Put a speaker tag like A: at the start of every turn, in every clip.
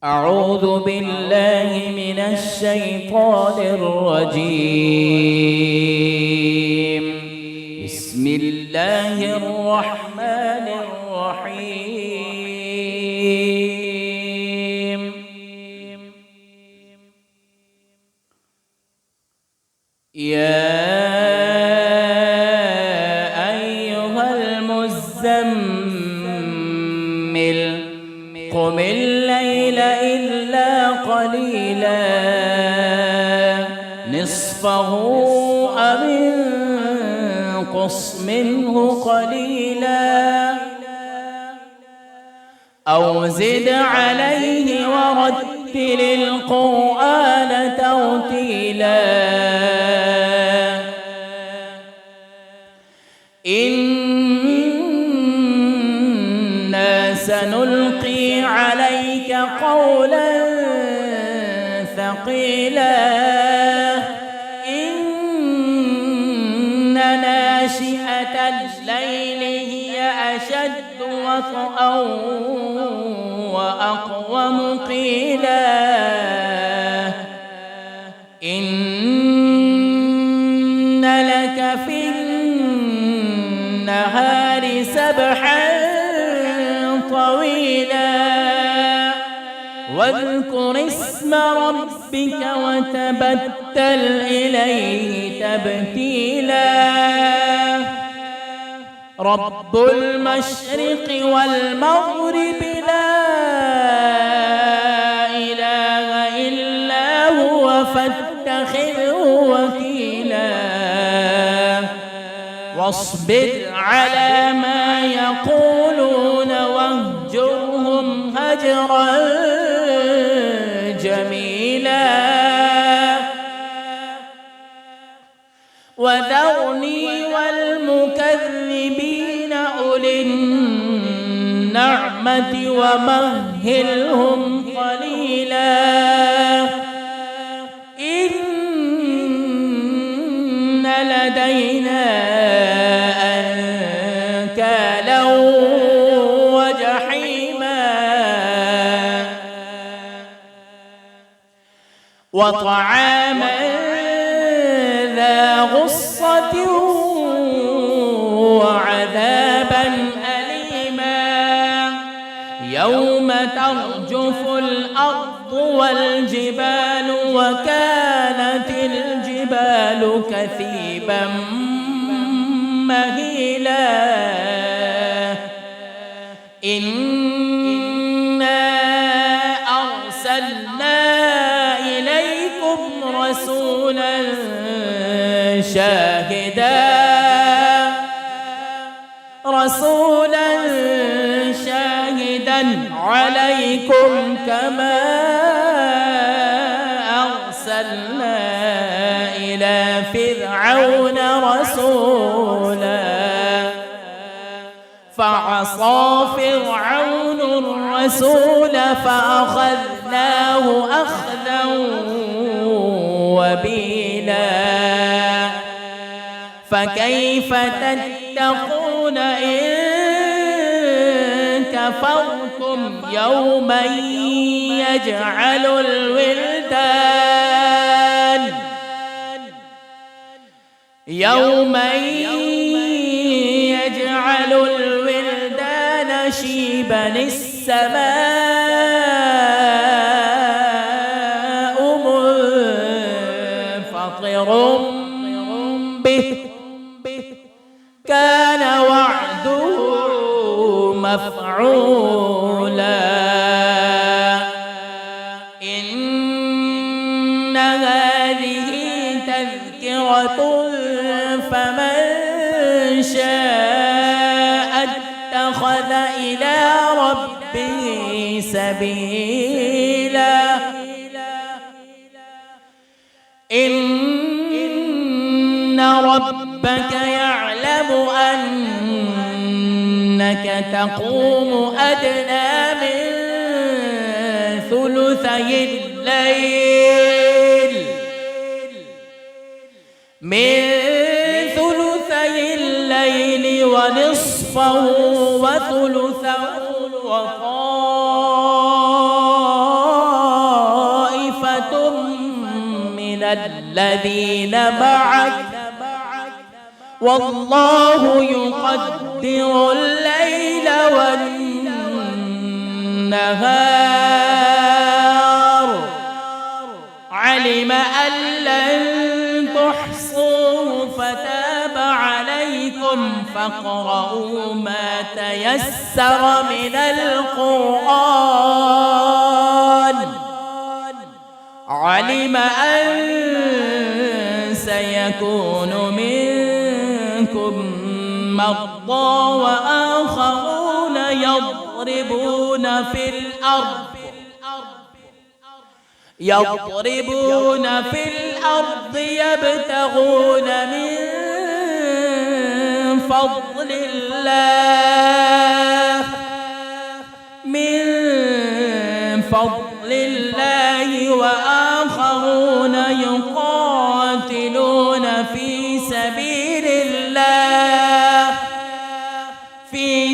A: أعوذ بالله من الشيطان الرجيم. بسم الله الرحمن الرحيم. يا أيها المزمل قم الليل إلا قليلا نصفه أو انقص منه قليلا أو زد عليه ورتل القرآن ترتيلا إنا سنلقي عليك قولا ثقيلا إن ناشئة الليل هي أشد وطئا وأقوم قيلا إن لك في النهار سبحا طويلا واذكر اسم ربك وتبتل إليه تبتيلا رب المشرق والمغرب لا إله إلا هو فاتخذه وكيلا واصبر على ما يقولون واهجرهم هجرا جميلا وذرني والمكذبين أولي النعمة ومهلهم قليلا إن لدينا أنكالا وجحيما وطعاما ذا غصة وعذابا أليما يوم ترجف الأرض والجبال وكانت الجبال كثيبا مهيلا إنا أرسلنا إليكم رسولا شاهدا عليكم كما أرسلنا إلى فرعون رسولا فعصى فرعون الرسول فأخذناه أخذا وبيلا فكيف تتقون إن كفرتم يوما يجعل الولدان شيبا السماء منفطر به كان وعده مفعولا إن هذه تذكرة فمن شاء اتخذ إلى ربه سبيلا إن ربك يعلم أنك تقوم أدنى من ثلثي الليل ونصفه وثلثه وطائفة الذين معك والله يقدر الليل والنهار علم أن لن تحصوه فتاب عليكم فاقرؤوا ما تيسر من القرآن علم أن سيكون منكم مرضى وآخرون يضربون في الأرض يبتغون من فضل الله وآخرون يقاتلون في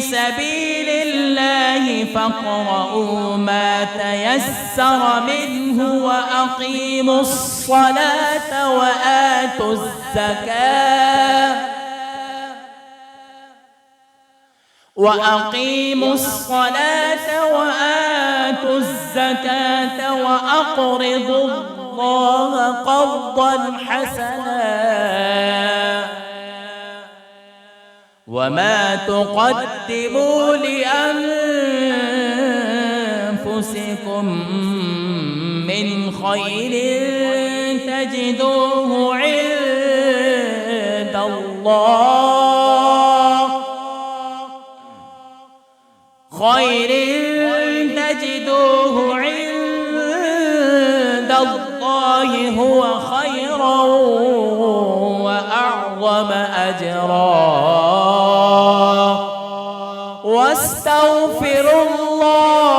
A: سبيل الله فاقرؤوا ما تيسر منه وأقيموا الصلاة وآتوا الزكاة وأقرضوا الله قرضا حسنا وما تقدموا لأنفسكم من خير تجدوه عند الله هو خيرا وأعظم أجرا واستغفروا الله